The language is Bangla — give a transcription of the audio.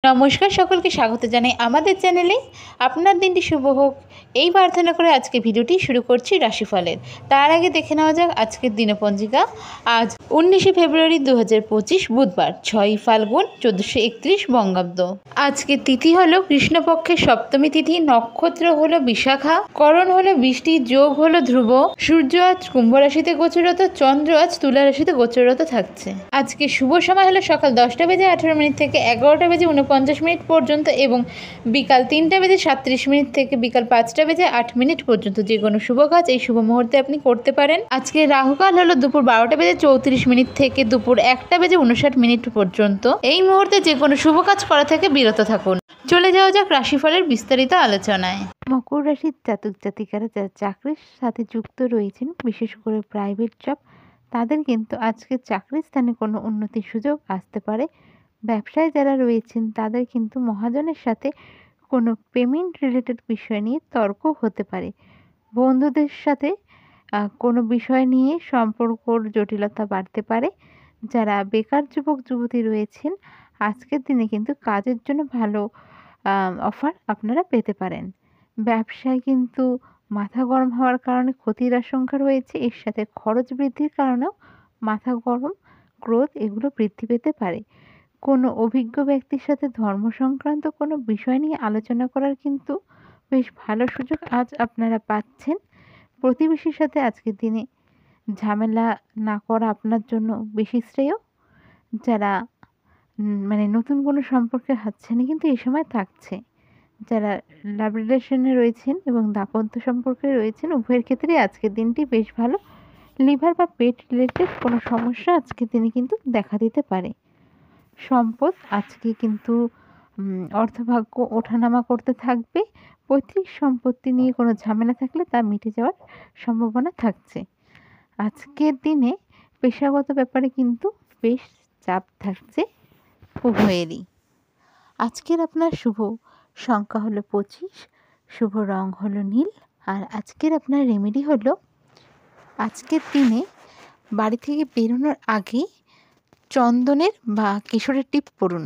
নমস্কার, সকলকে স্বাগত জানাই আমাদের চ্যানেলে। আপনার দিনটি শুভ হোক এই প্রার্থনা করে আজকে ভিডিওটি শুরু করছি রাশিফলের। তার আগে দেখে নেওয়া যাক আজকের দিনপঞ্জিকা। আজ 19শে ফেব্রুয়ারি 2025 বুধবার, 6ই ফাল্গুন 1431 বঙ্গাব্দ। আজকের তিথি হলো কৃষ্ণপক্ষের সপ্তমী তিথি, নক্ষত্র হলো বিশাখা, করণ হলো বৃষ্টি, যোগ হলো ধ্রুব, সূর্য আজ কুম্ভ রাশিতে গোচররত, চন্দ্র আজ তুলা রাশিতে গোচররত থাকছে। আজকে শুভ সময় হলো সকাল 10টা বেজে 18 মিনিট থেকে 11টা বেজে 49 মিনিট পর্যন্ত এবং বিকাল 3টা বেজে 37 মিনিট থেকে বিকাল 5টা বেজে 8 মিনিট পর্যন্ত। যে কোনো শুভ কাজ এই শুভ মুহূর্তে আপনি করতে পারেন। আজকে রাহুকাল হলো দুপুর 12টা বেজে 34 মিনিট থেকে দুপুর 1টা বেজে 59 মিনিট পর্যন্ত। এই মুহূর্তে যে কোনো শুভ কাজ করা থেকে বিরত থাকুন। চলে যাওয়া যাক রাশিফলের বিস্তারিত আলোচনায়। মকর রাশির জাতক জাতিকারা যারা চাকরির সাথে যুক্ত রয়েছেন, বিশেষ করে প্রাইভেট জব, তাদের কিন্তু আজকে চাকরির স্থানে কোনো উন্নতির সুযোগ আসতে পারে। ব্যবসায় যারা রয়েছেন তাদের কিন্তু মহাজনের সাথে কোনো পেমেন্ট রিলেটেড বিষয় নিয়ে তর্ক হতে পারে। বন্ধুদের সাথে কোনো বিষয় নিয়ে সম্পর্কর জটিলতা বাড়তে পারে। যারা বেকার যুবক যুবতী রয়েছেন, আজকের দিনে কিন্তু কাজের জন্য ভালো অফার আপনারা পেতে পারেন। ব্যবসায় কিন্তু মাথা গরম হওয়ার কারণে ক্ষতির আশঙ্কা রয়েছে। এর সাথে খরচ বৃদ্ধির কারণেও মাথা গরম, ক্রোধ এগুলো বৃদ্ধি পেতে পারে। কোনো অভিজ্ঞ ব্যক্তির সাথে ধর্ম সংক্রান্ত কোনো বিষয় নিয়ে আলোচনা করার কিন্তু বেশ ভালো সুযোগ আজ আপনারা পাচ্ছেন। প্রতিবেশীর সাথে আজকের দিনে ঝামেলা না করা আপনার জন্য বেশি শ্রেয়। যারা নতুন কোনো সম্পর্কের হাতছানি কিন্তু এই সময় থাকছে। যারা লাভ রিলেশনে রয়েছেন এবং দাম্পত্য সম্পর্কে রয়েছেন, উভয়ের ক্ষেত্রেই আজকের দিনটি বেশ ভালো। লিভার বা পেট রিলেটেড কোনো সমস্যা আজকের দিনে কিন্তু দেখা দিতে পারে। সম্পদ আজকে কিন্তু অর্থভাগ্য ওঠানামা করতে থাকবে। পৈতৃক সম্পত্তি নিয়ে কোনো ঝামেলা থাকলে তা মিটে যাওয়ার সম্ভাবনা থাকছে। আজকের দিনে পেশাগত ব্যাপারে কিন্তু বেশ চাপ থাকছে উভয়েরই। আজকের আপনার শুভ সংখ্যা হলো 25, শুভ রং হলো নীল। আর আজকের আপনার রেমেডি হলো, আজকের দিনে বাড়ি থেকে বেরোনোর আগে চন্দনের বা কেশরের টিপ পরুন।